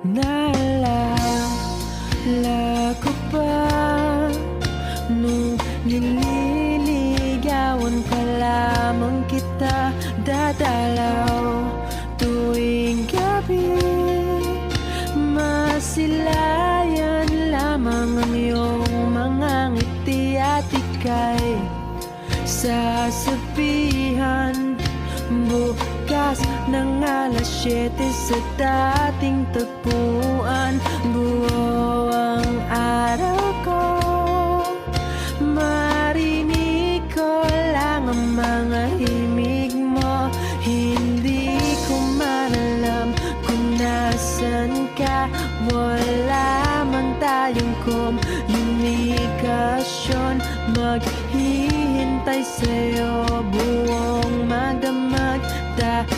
Naalala ko pa nung nililigawan pa lamang kita, dadalaw tuwing gabi. Masilayan lamang ang iyong mga ngiti at ika'y sasabihan bukas ng alas 7 sa dating tagpuan. Buo ang araw ko